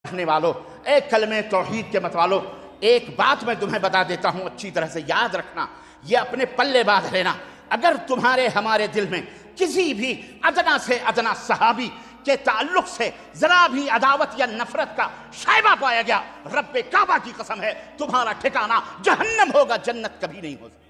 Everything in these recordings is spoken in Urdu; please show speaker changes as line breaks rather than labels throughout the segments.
رکھنے والوں، ایک کلمہ توحید کے مت والوں، ایک بات میں تمہیں بتا دیتا ہوں، اچھی طرح سے یاد رکھنا، یہ اپنے پلے باندھ لینا۔ اگر تمہارے ہمارے دل میں کسی بھی ادنا سے ادنا صحابی کے تعلق سے ذرا بھی عداوت یا نفرت کا شائبہ پایا گیا، رب کعبہ کی قسم ہے تمہارا ٹھکانہ جہنم ہوگا، جنت کبھی نہیں ہو سکتا۔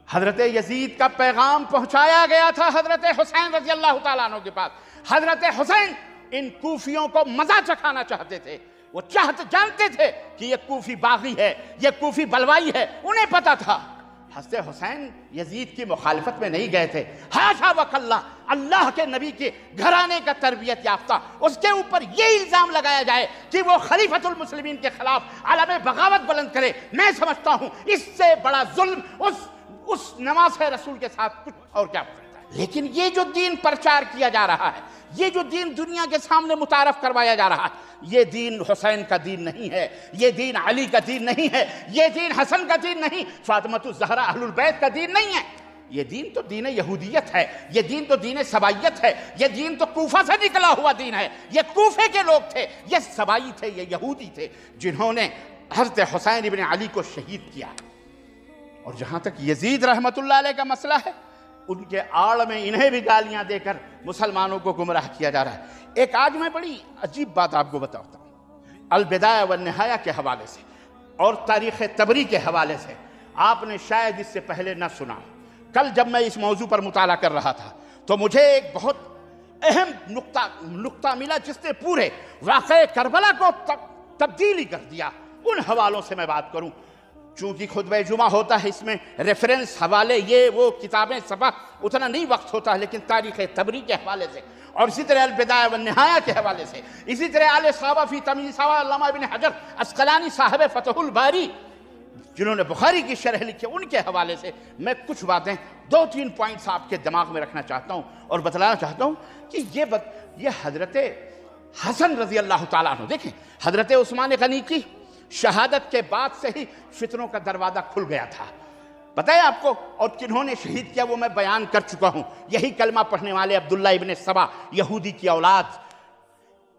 حضرت یزید کا پیغام پہنچایا گیا تھا حضرت حسین رضی اللہ تعالیٰ عنہ کے پاس۔ حضرت حسین ان کوفیوں کو مزہ چکھانا چاہتے تھے، وہ جانتے تھے کہ یہ کوفی باغی ہے، یہ کوفی بلوائی ہے، انہیں پتا تھا۔ حضرت حسین یزید کی مخالفت میں نہیں گئے تھے، حاشا وکلا، اللہ کے نبی کے گھرانے کا تربیت یافتہ، اس کے اوپر یہ الزام لگایا جائے کہ وہ خلیفۃ المسلمین کے خلاف علم بغاوت بلند کرے، میں سمجھتا ہوں اس سے بڑا ظلم اس نماز رسول کے ساتھ کچھ اور کیا ہو سکتا ہے۔ لیکن یہ جو دین پرچار کیا جا رہا ہے، یہ جو دین دنیا کے سامنے متعارف کروایا جا رہا ہے، یہ دین حسین کا دین نہیں ہے، یہ دین علی کا دین نہیں ہے، یہ دین حسن کا دین نہیں، فاطمۃ الزہرا اہل البیت کا دین نہیں ہے۔ یہ دین تو دین یہودیت ہے، یہ دین تو دین سبائیت ہے، یہ دین تو کوفہ سے نکلا ہوا دین ہے۔ یہ کوفے کے لوگ تھے، یہ سبائی تھے، یہ یہودی تھے، جنہوں نے حضرت حسین ابن علی کو شہید کیا۔ اور جہاں تک یزید رحمت اللہ علیہ کا مسئلہ ہے، ان کے آڑ میں انہیں بھی گالیاں دے کر مسلمانوں کو گمراہ کیا جا رہا ہے۔ ایک آج میں بڑی عجیب بات آپ کو بتاتا ہوں، البدایہ والنہایہ کے حوالے سے اور تاریخ طبری کے حوالے سے، آپ نے شاید اس سے پہلے نہ سنا۔ کل جب میں اس موضوع پر مطالعہ کر رہا تھا تو مجھے ایک بہت اہم نقطہ ملا جس نے پورے واقعہ کربلا کو تبدیلی کر دیا۔ ان حوالوں سے میں بات کروں، چونکہ خطبہ جمعہ ہوتا ہے، اس میں ریفرنس حوالے یہ وہ کتابیں صفحہ اتنا نہیں وقت ہوتا ہے، لیکن تاریخ طبری کے حوالے سے اور اسی طرح البدایہ والنہایہ کے حوالے سے، اسی طرح آل صحابہ فی تمییز صحابہ علامہ ابن حجر عسقلانی صاحب فتح الباری جنہوں نے بخاری کی شرح لکھی، ان کے حوالے سے میں کچھ باتیں، 2-3 پوائنٹس آپ کے دماغ میں رکھنا چاہتا ہوں اور بتلانا چاہتا ہوں کہ یہ حضرت حسن رضی اللہ تعالیٰ عنہ، دیکھیں حضرت عثمان غنی کی شہادت کے بعد سے ہی فتنوں کا دروازہ کھل گیا تھا، پتہ ہے آپ کو، اور کنہوں نے شہید کیا وہ میں بیان کر چکا ہوں۔ یہی کلمہ پڑھنے والے عبداللہ ابن سبا، یہودی کی اولاد،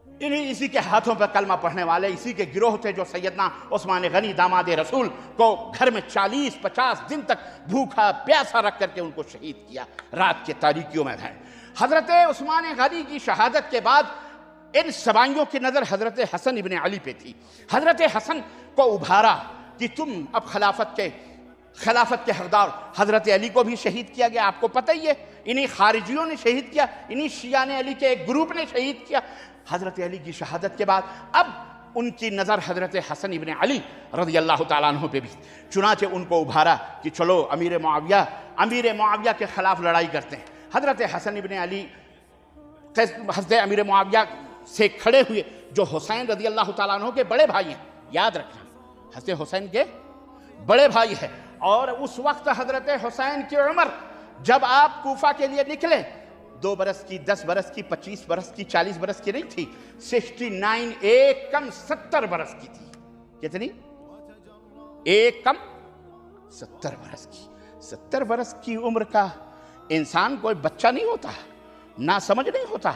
اسی کے ہاتھوں پر کلمہ پڑھنے والے اسی کے گروہ تھے جو سیدنا عثمان غنی داماد رسول کو گھر میں 40-50 دن تک بھوکا پیاسا رکھ کر کے ان کو شہید کیا، رات کے تاریکیوں میں ہے۔ حضرت عثمان غنی کی شہادت کے بعد ان سبائیوں کی نظر حضرت حسن ابن علی پہ تھی۔ حضرت حسن کو ابھارا کہ تم اب خلافت کے حقدار، حضرت علی کو بھی شہید کیا گیا، آپ کو پتہ ہی ہے، انہی خارجیوں نے شہید کیا، انہی شیعان علی کے ایک گروپ نے شہید کیا۔ حضرت علی کی شہادت کے بعد اب ان کی نظر حضرت حسن ابن علی رضی اللہ تعالیٰ عنہ پہ بھی، چنانچہ ان کو ابھارا کہ چلو امیر معاویہ کے خلاف لڑائی کرتے ہیں۔ حضرت حسن ابن علی حضرت امیر معاویہ سے کھڑے ہوئے، جو حسین رضی اللہ تعالیٰ عنہ کے بڑے بھائی ہیں، یاد رکھنا حضرت حسین کے بڑے بھائی ہیں، اور اس وقت حضرت حسین کی عمر جب آپ کوفہ کے لیے نکلے 2 برس کی، 10 برس کی، 25 برس کی، 40 برس کی نہیں تھی، 69، ایک کم 70 برس کی تھی۔ کتنی؟ ایک کم 70 برس کی۔ 70 برس کی عمر کا انسان کوئی بچہ نہیں ہوتا، نہ سمجھ نہیں ہوتا،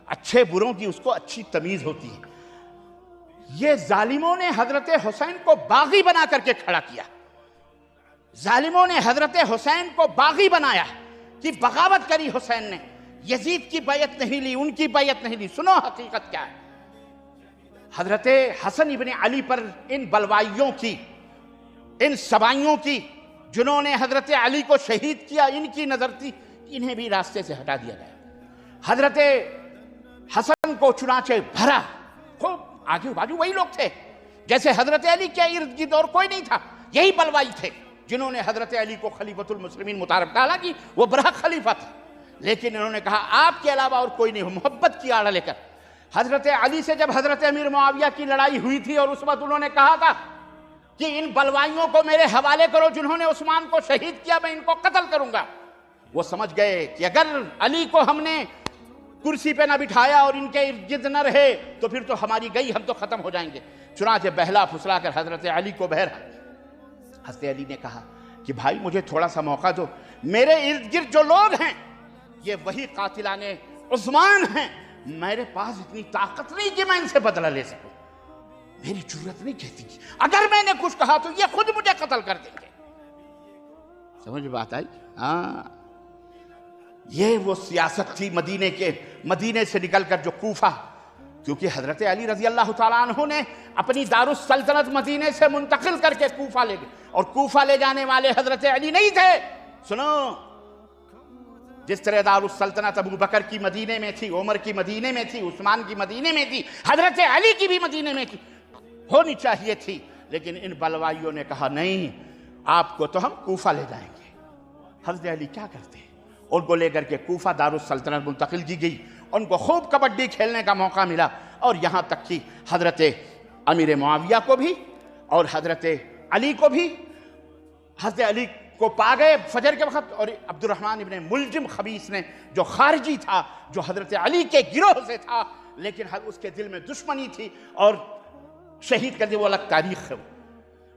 اچھے بروں کی اس کو اچھی تمیز ہوتی ہے۔ یہ ظالموں نے حضرت حسین کو باغی بنا کر کے کھڑا کیا، ظالموں نے حضرت حسین کو باغی بنایا کہ بغاوت کری حسین نے، یزید کی بیعت نہیں لی، ان کی بیعت نہیں لی۔ سنو حقیقت کیا ہے، حضرت حسن ابن علی پر ان بلوائیوں کی، ان سبائیوں کی جنہوں نے حضرت علی کو شہید کیا، ان کی نظر تھی، انہیں بھی راستے سے ہٹا دیا گیا۔ حضرت حسن کو چنانچہ بھرا، خوب آگے باجو وہی لوگ تھے، جیسے حضرت علی کے ارد گرد اور کوئی نہیں تھا، یہی بلوائی تھے جنہوں نے حضرت علی کو خلیفۃ المسلمین متعارف ڈالا کہ وہ برحق خلیفہ تھا، لیکن انہوں نے کہا آپ کے علاوہ اور کوئی نہیں ہو، محبت کی آڑ لے کر۔ حضرت علی سے جب حضرت امیر معاویہ کی لڑائی ہوئی تھی اور اس وقت انہوں نے کہا تھا کہ ان بلوائیوں کو میرے حوالے کرو جنہوں نے عثمان کو شہید کیا، میں ان کو قتل کروں گا، وہ سمجھ گئے کہ اگر علی کو ہم نے کرسی پہ نہ بٹھایا اور ان کے ارد گرد نہ رہے تو پھر تو ہماری گئی، ہم تو ختم ہو جائیں گے۔ چنانچہ بہلا پھسلا کر حضرت علی کو بہرا، حضرت علی نے کہا کہ بھائی مجھے تھوڑا سا موقع دو، میرے ارد گرد جو لوگ ہیں یہ وہی قاتلان عثمان ہیں، میرے پاس اتنی طاقت نہیں کہ میں ان سے بدلہ لے سکوں۔ میری جرت نہیں کہتی، اگر میں نے کچھ کہا تو یہ خود مجھے قتل کر دیں گے۔ سمجھ بات آئی؟ ہاں، یہ وہ سیاست تھی مدینے سے نکل کر جو کوفہ، کیونکہ حضرت علی رضی اللہ تعالیٰ عنہ نے اپنی دارالسلطنت مدینے سے منتقل کر کے کوفہ لے گئے، اور کوفہ لے جانے والے حضرت علی نہیں تھے۔ سنو، جس طرح دارالسلطنت ابو بکر کی مدینے میں تھی، عمر کی مدینے میں تھی، عثمان کی مدینے میں تھی، حضرت علی کی بھی مدینے میں تھی، ہونی چاہیے تھی، لیکن ان بلوائیوں نے کہا نہیں، آپ کو تو ہم کوفہ لے جائیں گے۔ حضرت علی کیا کرتے ہیں؟ ان کو لے کر کے کوفہ دارالسلطنت منتقل کی گئی، ان کو خوب کبڈی کھیلنے کا موقع ملا، اور یہاں تک کہ حضرت امیر معاویہ کو بھی اور حضرت علی کو بھی، حضرت علی کو پا گئے فجر کے وقت، اور عبد الرحمن ابن ملجم خبیث نے، جو خارجی تھا، جو حضرت علی کے گروہ سے تھا لیکن اس کے دل میں دشمنی تھی، اور شہید کر دیا، وہ الگ تاریخ ہے۔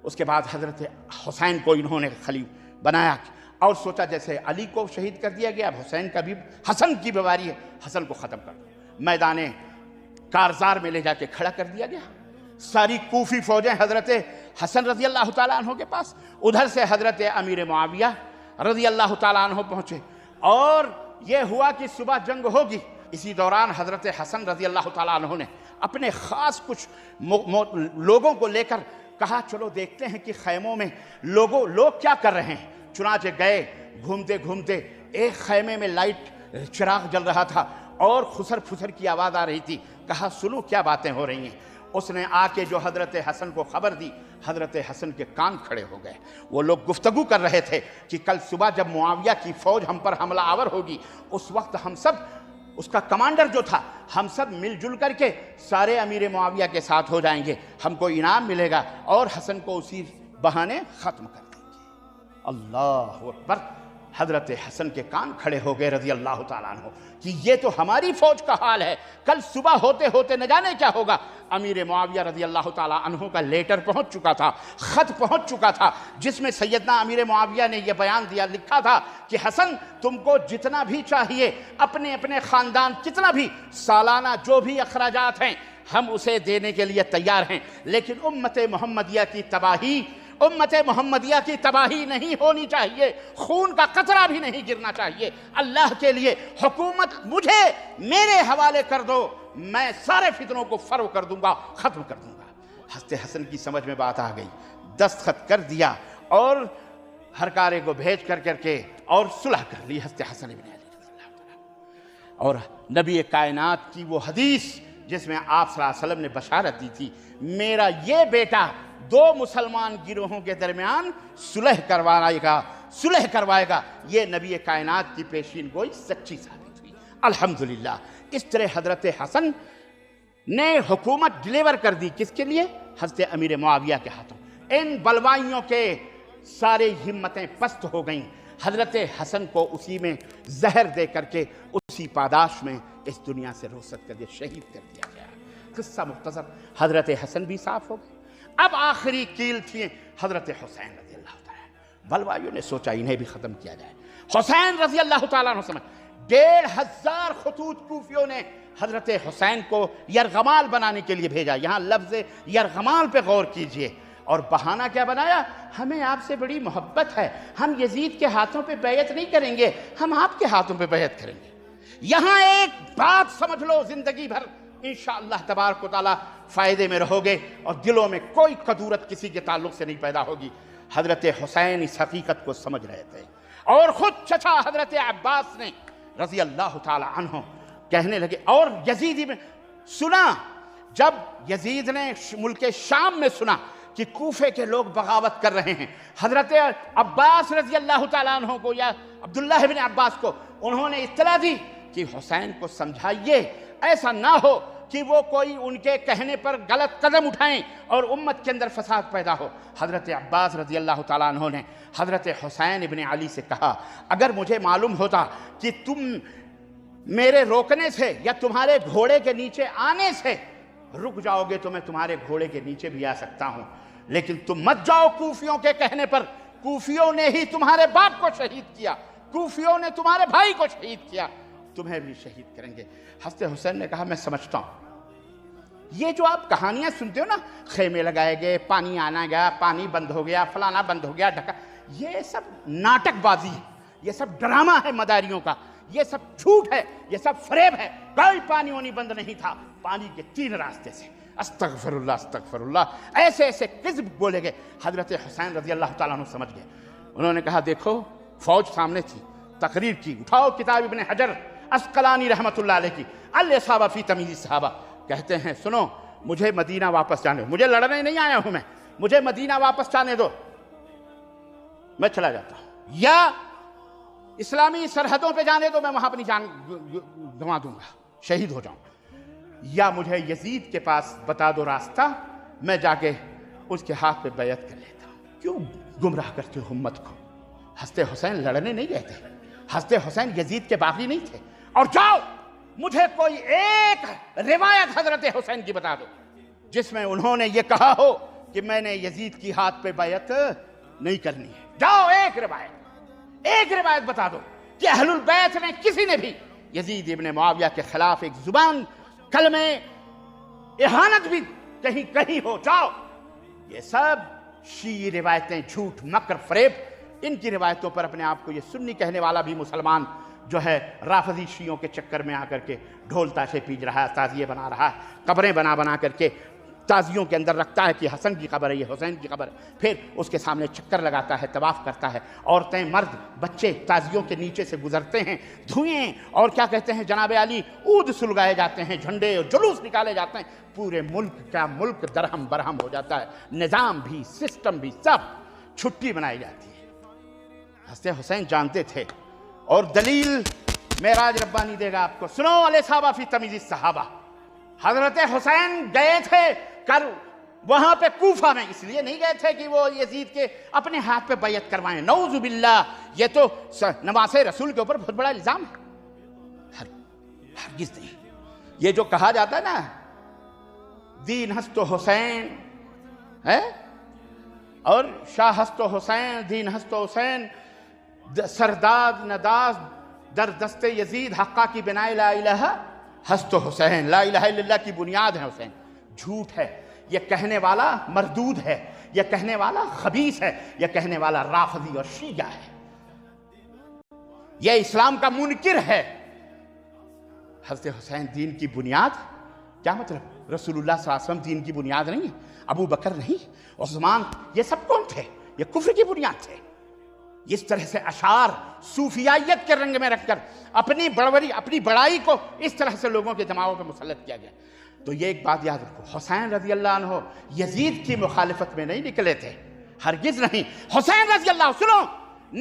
اس کے بعد حضرت حسین کو انہوں نے خلیفہ بنایا، اور سوچا جیسے علی کو شہید کر دیا گیا، اب حسن کی بیماری ہے، حسن کو ختم کر دو۔ میدان کارزار میں لے جا کے کھڑا کر دیا گیا، ساری کوفی فوجیں حضرت حسن رضی اللہ تعالیٰ عنہ کے پاس، ادھر سے حضرت امیر معاویہ رضی اللہ تعالیٰ عنہ پہنچے، اور یہ ہوا کہ صبح جنگ ہوگی۔ اسی دوران حضرت حسن رضی اللہ تعالیٰ عنہ نے اپنے خاص کچھ لوگوں کو لے کر کہا چلو دیکھتے ہیں کہ خیموں میں لوگ کیا کر رہے ہیں۔ چنانچہ گئے، گھومتے گھومتے ایک خیمے میں لائٹ چراغ جل رہا تھا اور خسر پھسر کی آواز آ رہی تھی۔ کہا سنو کیا باتیں ہو رہی ہیں۔ اس نے آ کے جو حضرت حسن کو خبر دی، حضرت حسن کے کان کھڑے ہو گئے۔ وہ لوگ گفتگو کر رہے تھے کہ کل صبح جب معاویہ کی فوج ہم پر حملہ آور ہوگی، اس وقت ہم سب، اس کا کمانڈر جو تھا، ہم سب مل جل کر کے سارے امیر معاویہ کے ساتھ ہو جائیں گے، ہم کو انعام ملے گا، اور حسن کو اسی بہانے ختم کر دیں گے۔ اللہ اکبر! حضرت حسن کے کان کھڑے ہو گئے رضی اللہ تعالیٰ عنہ کہ یہ تو ہماری فوج کا حال ہے، کل صبح ہوتے ہوتے نہ جانے کیا ہوگا۔ امیر معاویہ رضی اللہ تعالیٰ عنہ کا لیٹر پہنچ چکا تھا، خط پہنچ چکا تھا، جس میں سیدنا امیر معاویہ نے یہ بیان دیا، لکھا تھا کہ حسن تم کو جتنا بھی چاہیے، اپنے اپنے خاندان کتنا بھی سالانہ جو بھی اخراجات ہیں ہم اسے دینے کے لیے تیار ہیں، لیکن امت محمدیہ کی تباہی نہیں ہونی چاہیے، خون کا قطرہ بھی نہیں گرنا چاہیے۔ اللہ کے لیے حکومت مجھے میرے حوالے کر دو، میں سارے فتنوں کو فرو کر دوں گا، ختم کر دوں گا۔ حضرت حسن کی سمجھ میں بات آ گئی، دستخط کر دیا اور ہر کارے کو بھیج کر کے اور صلح کر لی حضرت حسن ابن علی رضی اللہ تعالیٰ۔ اور نبی کائنات کی وہ حدیث جس میں آپ صلی اللہ علیہ وسلم نے بشارت دی تھی، میرا یہ بیٹا دو مسلمان گروہوں کے درمیان صلح کروائے گا، یہ نبی کائنات کی پیشین گوئی سچی ثابت ہوئی الحمدللہ۔ اس طرح حضرت حسن نے حکومت ڈیلیور کر دی، کس کے لیے؟ حضرت امیر معاویہ کے ہاتھوں۔ ان بلوائیوں کے سارے ہمتیں پست ہو گئیں، حضرت حسن کو اسی میں زہر دے کر کے اسی پاداش میں اس دنیا سے رخصت کر دیا، شہید کر دیا گیا۔ قصہ مختصر، حضرت حسن بھی صاف ہو گئے۔ اب آخری کیل تھی حضرت حسین رضی اللہ تعالیٰ۔ بلوائیوں نے سوچا انہیں بھی ختم کیا جائے۔ حسین رضی اللہ تعالیٰ عنہ سمجھ 1500 خطوط کوفیوں نے حضرت حسین کو یرغمال بنانے کے لیے بھیجا۔ یہاں لفظ یرغمال پہ غور کیجئے، اور بہانہ کیا بنایا؟ ہمیں آپ سے بڑی محبت ہے، ہم یزید کے ہاتھوں پہ بیعت نہیں کریں گے، ہم آپ کے ہاتھوں پہ بیعت کریں گے۔ یہاں ایک بات سمجھ لو، زندگی بھر انشاءاللہ تبارک و تعالیٰ فائدے میں رہو گے اور دلوں میں کوئی کدورت کسی کے تعلق سے نہیں پیدا ہوگی۔ حضرت حسین اس حقیقت کو سمجھ رہے تھے، اور خود چچا حضرت عباس نے رضی اللہ تعالیٰ عنہ کہنے لگے، اور یزید میں سنا، جب یزید نے ملک شام میں سنا کہ کوفے کے لوگ بغاوت کر رہے ہیں، حضرت عباس رضی اللہ تعالیٰ عنہ کو یا عبداللہ بن عباس کو انہوں نے اطلاع دی کہ حسین کو سمجھائیے، ایسا نہ ہو کہ وہ کوئی ان کے کہنے پر غلط قدم اٹھائیں اور امت کے اندر فساد پیدا ہو۔ حضرت عباس رضی اللہ تعالیٰ عنہ نے حضرت حسین ابن علی سے کہا، اگر مجھے معلوم ہوتا کہ تم میرے روکنے سے یا تمہارے گھوڑے کے نیچے آنے سے رک جاؤ گے تو میں تمہارے گھوڑے کے نیچے بھی آ سکتا ہوں، لیکن تم مت جاؤ کوفیوں کے کہنے پر، کوفیوں نے ہی تمہارے باپ کو شہید کیا، کوفیوں نے تمہارے بھائی کو شہید کیا، تمہیں بھی شہید کریں گے۔ حضرت حسین نے کہا میں سمجھتا ہوں یہ جو آپ کہانیاں سنتے ہو نا، خیمے لگائے گئے، پانی آنا گیا، پانی بند ہو گیا، فلانا بند ہو گیا، ڈھکا، یہ سب ناٹک بازی ہے، یہ سب ڈرامہ ہے مداریوں کا، یہ سب جھوٹ ہے، یہ سب فریب ہے۔ کوئی پانی ہونی بند نہیں تھا، پانی کے 3 راستے سے، استغفر اللہ استغفر اللہ، ایسے ایسے کذب بولے گئے۔ حضرت حسین رضی اللہ تعالیٰ عنہ سمجھ گئے، انہوں نے کہا دیکھو فوج سامنے تھی، تقریر کی، اٹھاؤ کتاب ابن حجر عسقلانی رحمۃ اللہ علیہ کی الاصابہ فی تمییز الصحابہ، کہتے ہیں سنو مجھے مدینہ واپس جانے دو، مجھے لڑنے نہیں آیا ہوں میں، مجھے مدینہ واپس جانے دو، میں چلا جاتا ہوں، یا اسلامی سرحدوں پہ جانے دو، میں وہاں اپنی جان گنوا دوں گا، شہید ہو جاؤں، یا مجھے یزید کے پاس بتا دو راستہ، میں جا کے اس کے ہاتھ پہ بیعت کر لیتا ہوں۔ کیوں گمراہ کرتے ہو امت کو؟ حضرت حسین لڑنے نہیں گئے تھے، حضرت حسین یزید کے باغی نہیں تھے۔ اور جاؤ مجھے کوئی ایک روایت حضرت حسین کی بتا دو جس میں انہوں نے یہ کہا ہو کہ میں نے یزید کی ہاتھ پہ بیعت نہیں کرنی ہے۔ جاؤ ایک روایت بتا دو کہ اہل البیت نے کسی نے بھی یزید ابن معاویہ کے خلاف ایک زبان کلمہ اہانت بھی کہیں ہو۔ جاؤ، یہ سب شیعی روایتیں، جھوٹ، مکر، فریب، ان کی روایتوں پر اپنے آپ کو یہ سنی کہنے والا بھی مسلمان جو ہے رافضی شیعوں کے چکر میں آ کر کے ڈھول تاشے پیج رہا ہے، تعزیے بنا رہا ہے، قبریں بنا کر کے تعزیوں کے اندر رکھتا ہے کہ حسن کی قبر ہے، یہ حسین کی قبر ہے، پھر اس کے سامنے چکر لگاتا ہے، طواف کرتا ہے، عورتیں، مرد، بچے تعزیوں کے نیچے سے گزرتے ہیں، دھوئیں اور کیا کہتے ہیں جناب علی عود سلگائے جاتے ہیں، جھنڈے اور جلوس نکالے جاتے ہیں، پورے ملک کا ملک درہم برہم ہو جاتا ہے، نظام بھی، سسٹم بھی، سب چھٹی بنائی جاتی ہے۔ حضرت حسین جانتے تھے، اور دلیل معراج ربانی دے گا آپ کو، سنو الاصابہ فی تمییز الصحابہ۔ حضرت حسین گئے تھے وہاں پہ کوفہ میں، اس لیے نہیں گئے تھے کہ وہ یزید کے اپنے ہاتھ پہ بیعت کروائیں، نعوذ باللہ، یہ تو نواس رسول کے اوپر بہت بڑا الزام ہے، ہرگز نہیں۔ یہ جو کہا جاتا ہے نا دین ہست و حسین ہے اور شاہ ہست و حسین، دین ہست و حسین، سرداد نداز در دست یزید، حقہ کی بنائے لا الہ ہست و حسین، لا الہ الا اللہ کی بنیاد ہے حسین۔ جھوٹ ہے، یہ کہنے والا مردود ہے، یہ کہنے والا خبیث ہے، یہ کہنے والا رافضی اور شیعہ ہے، یہ اسلام کا منکر ہے۔ حضرت حسین دین کی بنیاد، کیا مطلب؟ رسول اللہ صلی اللہ علیہ وسلم دین کی بنیاد نہیں ہے، ابو بکر نہیں، عثمان، یہ سب کون تھے؟ یہ کفر کی بنیاد تھے۔ اس طرح سے اشعار صوفیائیت کے رنگ میں رکھ کر اپنی بڑوری، اپنی بڑائی کو اس طرح سے لوگوں کے دماغوں پہ مسلط کیا گیا۔ تو یہ ایک بات یاد رکھو، حسین رضی اللہ عنہ یزید کی مخالفت میں نہیں نکلے تھے، ہرگز نہیں۔ حسین رضی اللہ عنہ سنو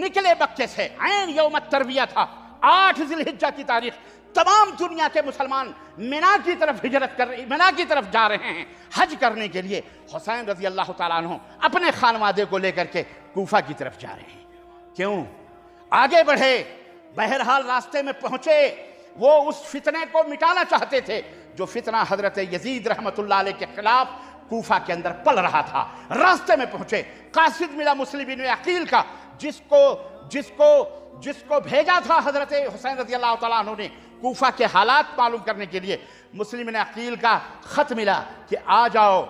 نکلے مکے سے، عین یوم الترویہ تھا، 8 ذی الحجہ کی تاریخ، تمام دنیا کے مسلمان منا کی طرف ہجرت کر رہے، منا کی طرف جا رہے ہیں حج کرنے کے لیے۔ حسین رضی اللہ تعالیٰ عنہ اپنے خانوادے کو لے کر کے کوفہ کی طرف جا رہے ہیں۔ کیوں؟ آگے بڑھے، بہرحال راستے میں پہنچے، وہ اس فتنے کو مٹانا چاہتے تھے جو فتنہ حضرت یزید رحمت اللہ علیہ کے خلاف کوفہ کے اندر پل رہا تھا۔ راستے میں پہنچے، قاصد ملا مسلم بن عقیل کا، جس کو بھیجا تھا حضرت حسین رضی اللہ تعالیٰ عنہ نے کوفہ کے حالات معلوم کرنے کے لیے۔ مسلم بن عقیل کا خط ملا کہ آ جاؤ،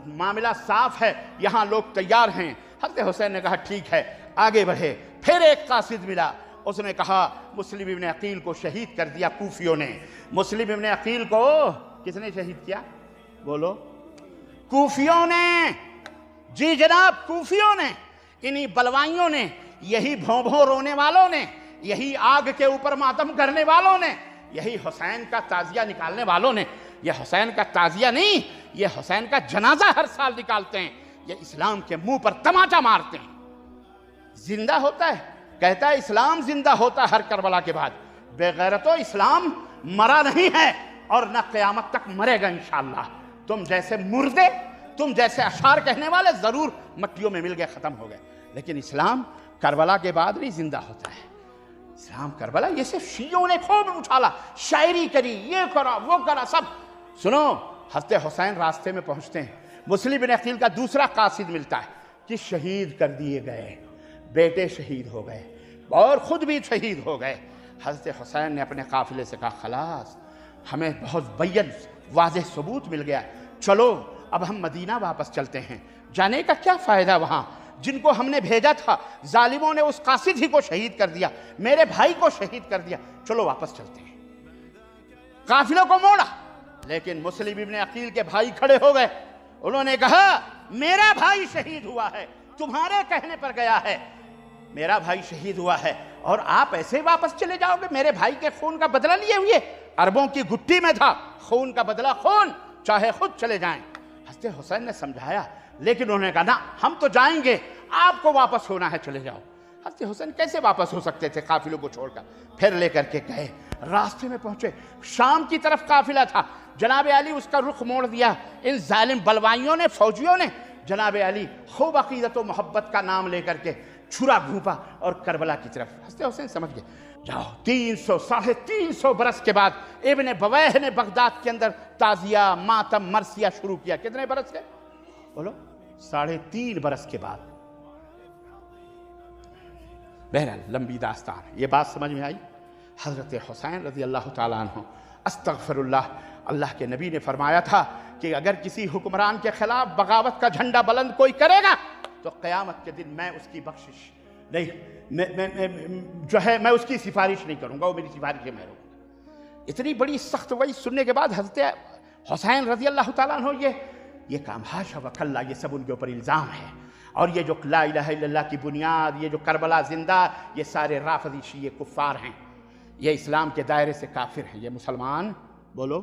معاملہ صاف ہے، یہاں لوگ تیار ہیں۔ حضرت حسین نے کہا ٹھیک ہے، آگے بڑھے۔ پھر ایک قاصد ملا، اس نے کہا مسلم ابن عقیل کو شہید کر دیا کوفیوں نے۔ مسلم ابن عقیل کو کس نے شہید کیا؟ بولو، کوفیوں نے، جی جناب کوفیوں نے، انہی بلوائیوں نے، یہی بھوں بھوں رونے والوں نے، یہی آگ کے اوپر ماتم کرنے والوں نے، یہی حسین کا تعزیہ نکالنے والوں نے۔ یہ حسین کا تعزیہ نہیں، یہ حسین کا جنازہ ہر سال نکالتے ہیں، یہ اسلام کے منہ پر تماچا مارتے ہیں۔ زندہ ہوتا ہے، کہتا ہے اسلام زندہ ہوتا ہے ہر کربلا کے بعد۔ بے غیرتو، اسلام مرا نہیں ہے اور نہ قیامت تک مرے گا انشاءاللہ۔ تم جیسے مردے، تم جیسے اشعار کہنے والے ضرور مٹیوں میں مل گئے، ختم ہو گئے، لیکن اسلام کربلا کے بعد نہیں زندہ ہوتا ہے۔ اسلام کربلا، یہ صرف شیعوں نے خوب اچھالا، شاعری کری، یہ کرا وہ کرا، سب۔ سنو، حضرت حسین راستے میں پہنچتے ہیں، مسلم بن عقیل کا دوسرا قاصد ملتا ہے کہ شہید کر دیے گئے، بیٹے شہید ہو گئے اور خود بھی شہید ہو گئے۔ حضرت حسین نے اپنے قافلے سے کہا خلاص، ہمیں بہت واضح ثبوت مل گیا، چلو اب ہم مدینہ واپس چلتے ہیں، جانے کا کیا فائدہ وہاں، جن کو ہم نے بھیجا تھا ظالموں نے اس قاصد ہی کو شہید کر دیا، میرے بھائی کو شہید کر دیا، چلو واپس چلتے ہیں۔ قافلوں کو موڑا، لیکن مسلم ابن عقیل کے بھائی کھڑے ہو گئے، انہوں نے کہا میرا بھائی شہید ہوا ہے، تمہارے کہنے پر گیا ہے، میرا بھائی شہید ہوا ہے اور آپ ایسے واپس چلے جاؤ گے میرے بھائی کے خون کا بدلہ لیے ہوئے؟ عربوں کی گھٹی میں تھا خون کا بدلہ خون، چاہے خود چلے جائیں۔ حضرت حسین نے سمجھایا، لیکن انہوں نے کہا نا ہم تو جائیں گے، آپ کو واپس ہونا ہے، چلے جاؤ۔ حضرت حسین کیسے واپس ہو سکتے تھے قافلوں کو چھوڑ کر؟ پھر لے کر کے گئے، راستے میں پہنچے، شام کی طرف قافلہ تھا، جناب علی اس کا رخ موڑ دیا، ان ظالم بلوائیوں نے، فوجیوں نے۔ جناب علی خوب عقیدت و محبت کا نام لے کر کے چھرا گھونپا اور کربلا کی طرف۔ حضرت حسین سمجھ گئے، جاؤ۔ 300 برس کے بعد ابن بویح نے بغداد کے اندر تعزیہ، ماتم، مرثیہ شروع کیا۔ کتنے برس کے؟ بولو 3.5 برس کے بعد۔ بہرحال لمبی داستان ہے، یہ بات سمجھ میں آئی؟ حضرت حسین رضی اللہ تعالیٰ عنہ، استغفر اللہ، اللہ کے نبی نے فرمایا تھا کہ اگر کسی حکمران کے خلاف بغاوت کا جھنڈا بلند کوئی کرے گا تو قیامت کے دن میں اس کی بخشش نہیں، میں اس کی سفارش نہیں کروں گا، وہ میری سفارش ہے، میں رہوں گا۔ اتنی بڑی سخت وعید سننے کے بعد حضرت حسین رضی اللہ تعالیٰ عنہ یہ کام حاشا وکلا، یہ سب ان کے اوپر الزام ہے، اور یہ جو لا الہ الا اللہ کی بنیاد، یہ جو کربلا زندہ، یہ سارے رافضی شیعہ کفار ہیں، یہ اسلام کے دائرے سے کافر ہیں، یہ مسلمان بولو